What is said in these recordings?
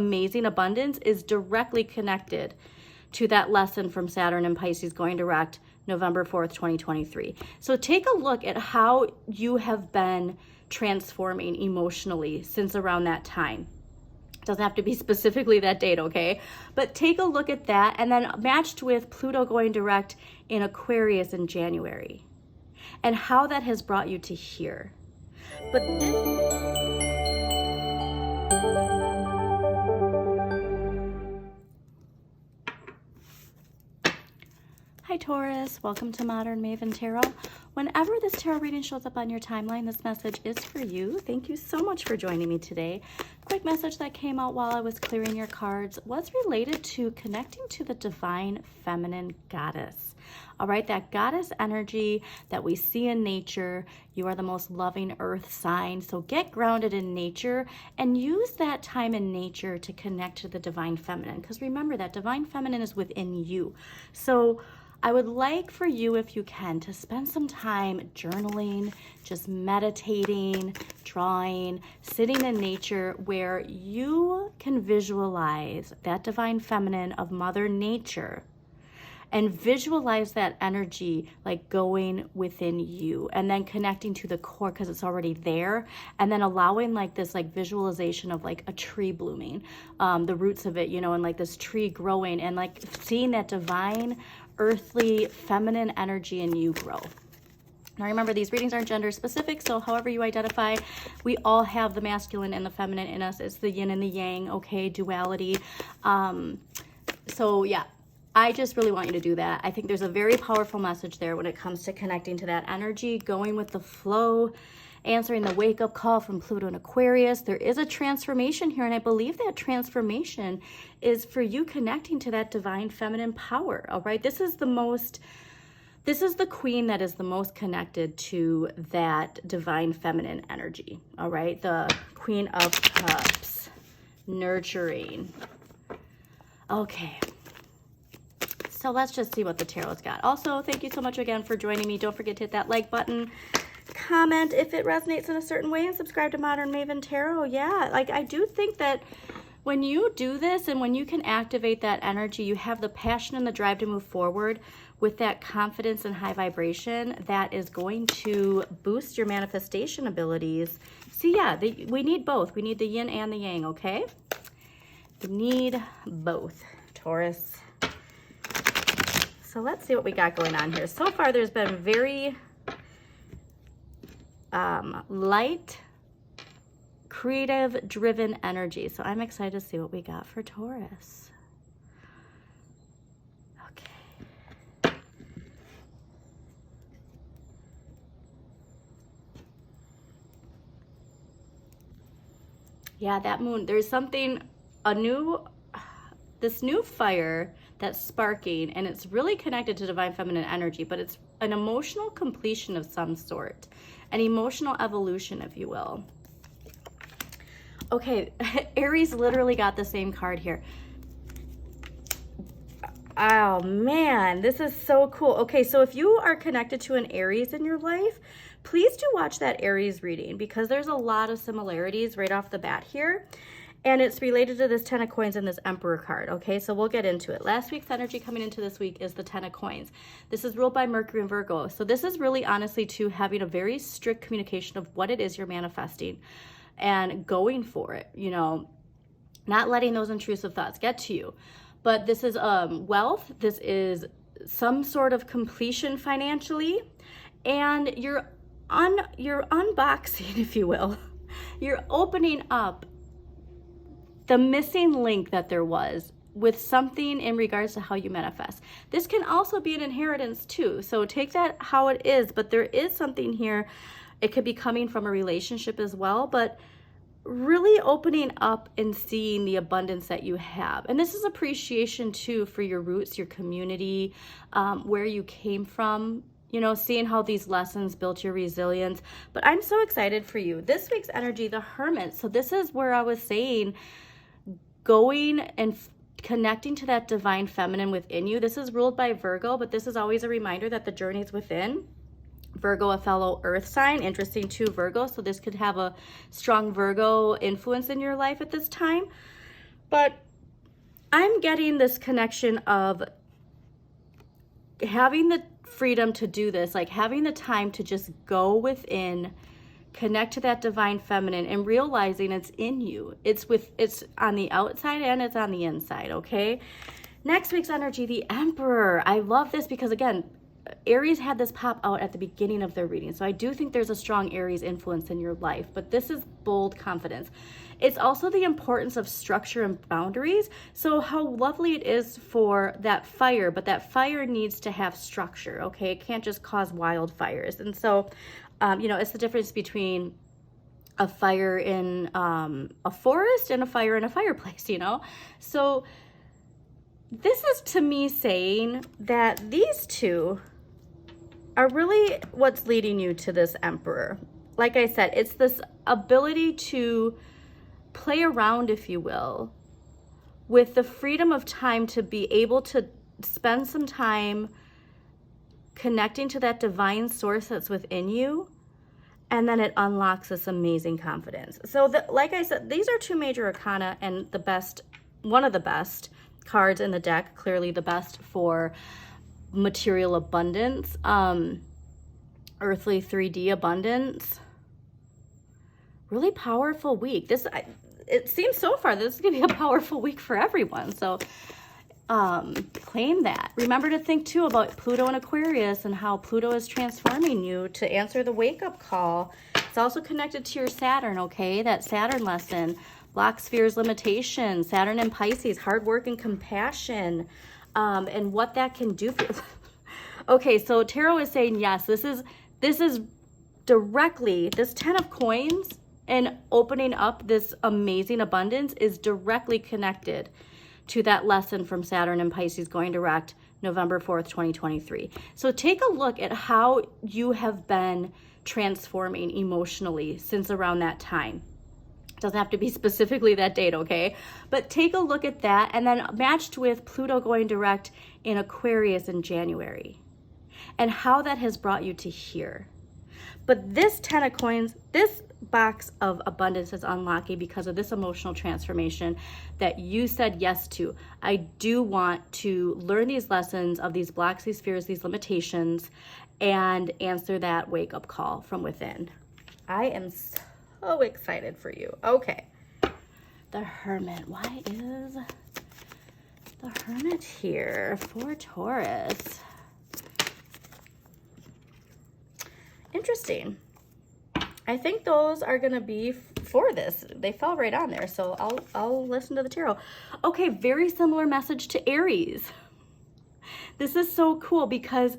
amazing abundance is directly connected to that lesson from Saturn and Pisces going direct November 4th, 2023. So take a look at how you have been transforming emotionally since around that time. It doesn't have to be specifically that date, okay? But take a look at that, and then matched with Pluto going direct in Aquarius in January, and how that has brought you to here. But Hi Taurus, welcome to Modern Maven Tarot. Whenever this tarot reading shows up on your timeline, this message is for you. Thank you so much for joining me today. Quick message that came out while I was clearing your cards was related to connecting to the divine feminine goddess. All right, that goddess energy that we see in nature. You are the most loving earth sign, so get grounded in nature and use that time in nature to connect to the divine feminine, because remember that divine feminine is within you. So I would like for you, if you can, to spend some time journaling, just meditating, drawing, sitting in nature where you can visualize that divine feminine of Mother Nature and visualize that energy like going within you and then connecting to the core because it's already there, and then allowing like this like visualization of like a tree blooming, the roots of it, you know, and like this tree growing and like seeing that divine earthly feminine energy in you grow. Now remember, these readings aren't gender specific, so however you identify, we all have the masculine and the feminine in us. It's the yin and the yang, okay, duality. So yeah, I just really want you to do that. I think there's a very powerful message there when it comes to connecting to that energy, going with the flow, answering the wake-up call from Pluto and Aquarius. There is a transformation here, and I believe that transformation is for you connecting to that divine feminine power, all right? This is the queen that is the most connected to that divine feminine energy, all right? The Queen of Cups, nurturing. Okay. So let's just see what the tarot's got. Also, thank you so much again for joining me. Don't forget to hit that like button, comment if it resonates in a certain way, and subscribe to Modern Maven Tarot. Yeah, like I do think that when you do this and when you can activate that energy, you have the passion and the drive to move forward with that confidence and high vibration that is going to boost your manifestation abilities. See, yeah, we need both. We need the yin and the yang, okay? We need both, Taurus. So let's see what we got going on here. So far, there's been very light, creative, driven energy. So I'm excited to see what we got for Taurus. Okay. Yeah, that moon, there's something, this new fire that's sparking, and it's really connected to divine feminine energy, but it's an emotional completion of some sort, an emotional evolution, if you will. Okay, Aries literally got the same card here. Oh man, this is so cool. Okay, so if you are connected to an Aries in your life, please do watch that Aries reading, because there's a lot of similarities right off the bat here. And it's related to this 10 of coins and this Emperor card, okay? So we'll get into it. Last week's energy coming into this week is the 10 of coins. This is ruled by Mercury and Virgo. So this is really honestly to having a very strict communication of what it is you're manifesting and going for it, you know, not letting those intrusive thoughts get to you. But this is wealth. This is some sort of completion financially, and you're unboxing, if you will. You're opening up the missing link that there was with something in regards to how you manifest. This can also be an inheritance too. So take that how it is, but there is something here. It could be coming from a relationship as well, but really opening up and seeing the abundance that you have. And this is appreciation too for your roots, your community, where you came from, you know, seeing how these lessons built your resilience. But I'm so excited for you. This week's energy, the Hermit. So this is where I was saying, going and connecting to that divine feminine within you. This is ruled by Virgo, but this is always a reminder that the journey is within. Virgo, a fellow earth sign, interesting too, Virgo. So this could have a strong Virgo influence in your life at this time. But I'm getting this connection of having the freedom to do this, like having the time to just go within, connect to that divine feminine, and realizing it's in you. It's on the outside and it's on the inside, okay? Next week's energy, the Emperor. I love this because, again, Aries had this pop out at the beginning of their reading. So I do think there's a strong Aries influence in your life, but this is bold confidence. It's also the importance of structure and boundaries. So how lovely it is for that fire, but that fire needs to have structure, okay? It can't just cause wildfires. And so, you know, it's the difference between a fire in a forest and a fire in a fireplace, you know? So this is, to me, saying that these two are really what's leading you to this Emperor. Like I said, it's this ability to play around, if you will, with the freedom of time to be able to spend some time connecting to that divine source that's within you, and then it unlocks this amazing confidence. So like I said, these are two major arcana and the best, one of the best cards in the deck, clearly the best for material abundance, earthly 3D abundance. Really powerful week. It seems so far this is gonna be a powerful week for everyone. So claim that. Remember to think too about Pluto and Aquarius and how Pluto is transforming you to answer the wake-up call. It's also connected to your Saturn, okay? That Saturn lesson, block spheres, limitations, Saturn and Pisces, hard work and compassion, and what that can do for you. Okay, so Tarot is saying, yes, this is directly, this 10 of coins and opening up this amazing abundance is directly connected to that lesson from Saturn and Pisces going direct November 4th, 2023. So take a look at how you have been transforming emotionally since around that time. It doesn't have to be specifically that date, okay? But take a look at that, and then matched with Pluto going direct in Aquarius in January, and how that has brought you to here. But this 10 of coins, this box of abundance is unlocking because of this emotional transformation that you said yes to. I do want to learn these lessons of these blocks, these fears, these limitations, and answer that wake-up call from within. I am so excited for you. Okay. The Hermit. Why is the Hermit here for Taurus? Interesting. I think those are going to be for this. They fell right on there, so I'll listen to the tarot. Okay, very similar message to Aries. This is so cool because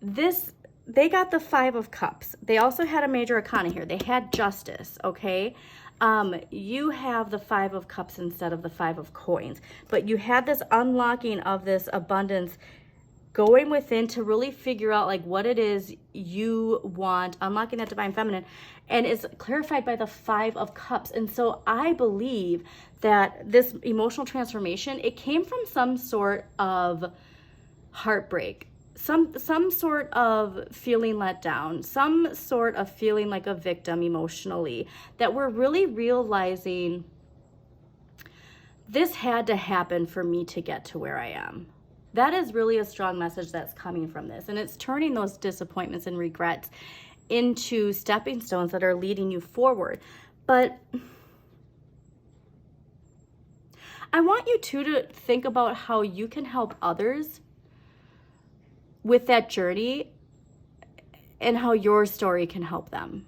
they got the 5 of Cups. They also had a major arcana here. They had Justice, okay? You have the 5 of Cups instead of the 5 of Coins, but you had this unlocking of this abundance, going within to really figure out like what it is you want, unlocking that divine feminine, and it's clarified by the 5 of Cups. And so I believe that this emotional transformation, it came from some sort of heartbreak, some sort of feeling let down, some sort of feeling like a victim emotionally, that we're really realizing this had to happen for me to get to where I am. That is really a strong message that's coming from this. And it's turning those disappointments and regrets into stepping stones that are leading you forward. But I want you too to think about how you can help others with that journey and how your story can help them.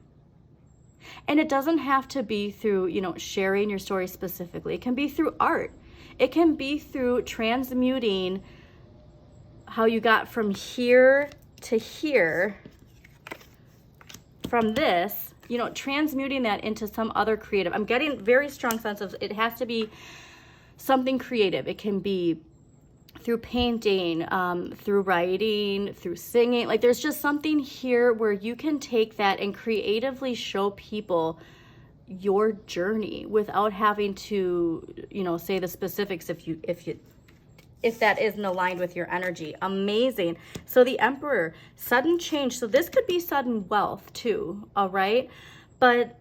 And it doesn't have to be through, you know, sharing your story specifically. It can be through art. It can be through transmuting how you got from here to here, from this, you know, transmuting that into some other creative. I'm getting very strong sense of it has to be something creative. It can be through painting, through writing, through singing. Like there's just something here where you can take that and creatively show people your journey without having to, you know, say the specifics if that isn't aligned with your energy. Amazing. So the Emperor, sudden change. So this could be sudden wealth too, all right? But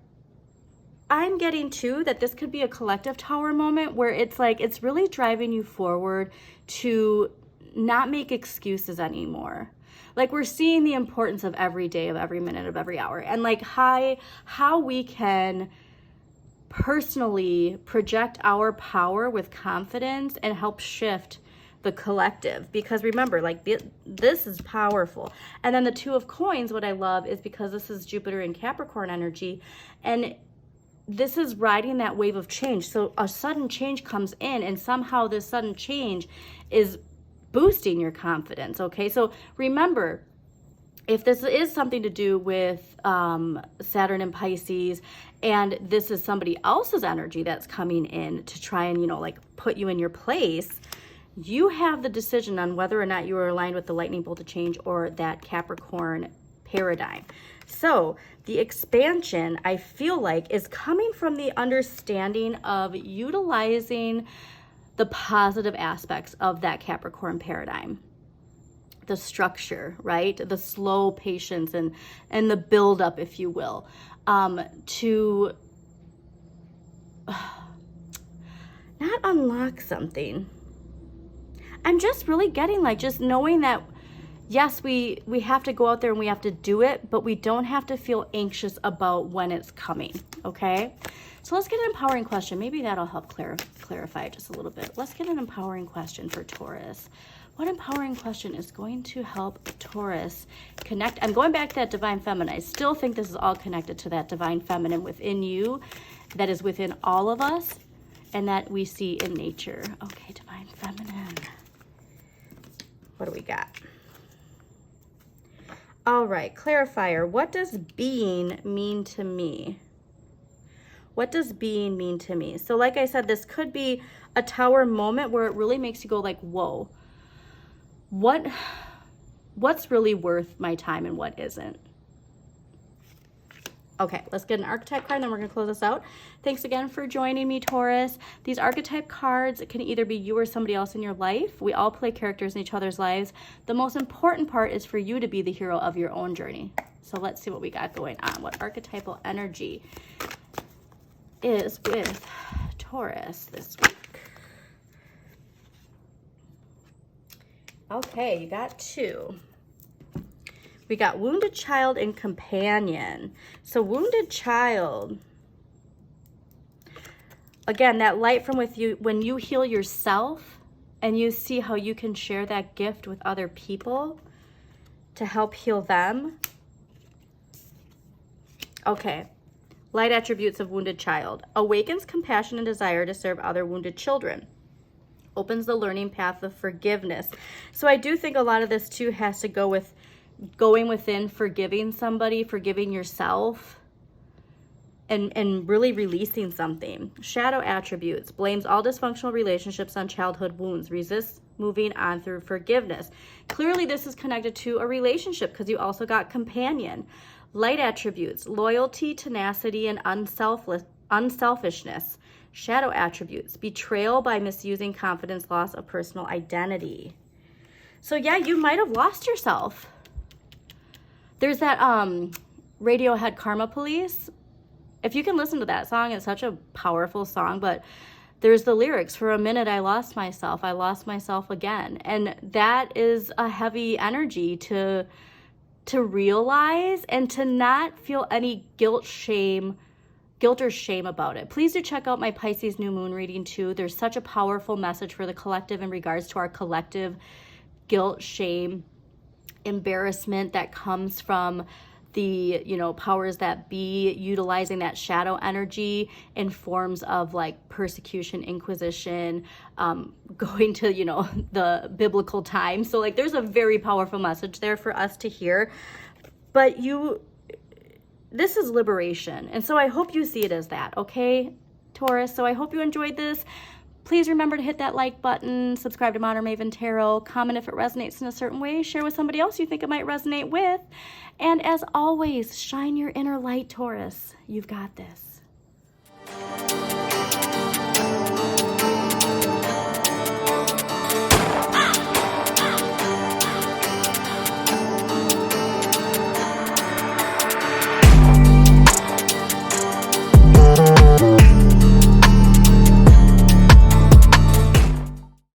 I'm getting too that this could be a collective Tower moment where it's like, it's really driving you forward to not make excuses anymore. Like, we're seeing the importance of every day, of every minute, of every hour, and like how we can personally project our power with confidence and help shift the collective. Because remember, like, this is powerful. And then the Two of Coins, what I love is because this is Jupiter and Capricorn energy, and this is riding that wave of change. So a sudden change comes in, and somehow this sudden change is boosting your confidence. Okay, so remember, if this is something to do with Saturn and Pisces, and this is somebody else's energy that's coming in to try and, you know, like put you in your place, you have the decision on whether or not you are aligned with the lightning bolt of change or that Capricorn paradigm. So the expansion, I feel like, is coming from the understanding of utilizing the positive aspects of that Capricorn paradigm. The structure, right? The slow patience and the buildup, if you will, to not unlock something. I'm just really getting like, just knowing that, yes, we have to go out there and we have to do it, but we don't have to feel anxious about when it's coming, okay? So let's get an empowering question. Maybe that'll help clarify just a little bit. Let's get an empowering question for Taurus. What empowering question is going to help Taurus connect? I'm going back to that divine feminine. I still think this is all connected to that divine feminine within you, that is within all of us, and that we see in nature. Okay, divine feminine. What do we got? All right, clarifier. What does being mean to me? What does being mean to me? So like I said, this could be a Tower moment where it really makes you go like, whoa, what's really worth my time and what isn't? Okay, let's get an archetype card and then we're gonna close this out. Thanks again for joining me, Taurus. These archetype cards can either be you or somebody else in your life. We all play characters in each other's lives. The most important part is for you to be the hero of your own journey. So let's see what we got going on. What archetypal energy is with Taurus this week? Okay, you got two. We got wounded child and companion. So wounded child, again, that light from with you, when you heal yourself and you see how you can share that gift with other people to help heal them. Okay. Light attributes of wounded child. Awakens compassion and desire to serve other wounded children. Opens the learning path of forgiveness. So I do think a lot of this too has to go with going within, forgiving somebody, forgiving yourself, and really releasing something. Shadow attributes. Blames all dysfunctional relationships on childhood wounds. Resists moving on through forgiveness. Clearly this is connected to a relationship because you also got companion. Light attributes, loyalty, tenacity, and unselfishness. Shadow attributes, betrayal by misusing confidence, loss of personal identity. So yeah, you might have lost yourself. There's that Radiohead Karma Police. If you can listen to that song, it's such a powerful song, but there's the lyrics, for a minute I lost myself again. And that is a heavy energy to realize and to not feel any guilt or shame about it. Please do check out my Pisces new moon reading too. There's such a powerful message for the collective in regards to our collective guilt, shame, embarrassment that comes from the, you know, powers that be utilizing that shadow energy in forms of like persecution, inquisition, going to, you know, the biblical times. So like there's a very powerful message there for us to hear. But this is liberation. And so I hope you see it as that, okay, Taurus? So I hope you enjoyed this. Please remember to hit that like button, subscribe to Modern Maven Tarot, comment if it resonates in a certain way, share with somebody else you think it might resonate with. And as always, shine your inner light, Taurus. You've got this.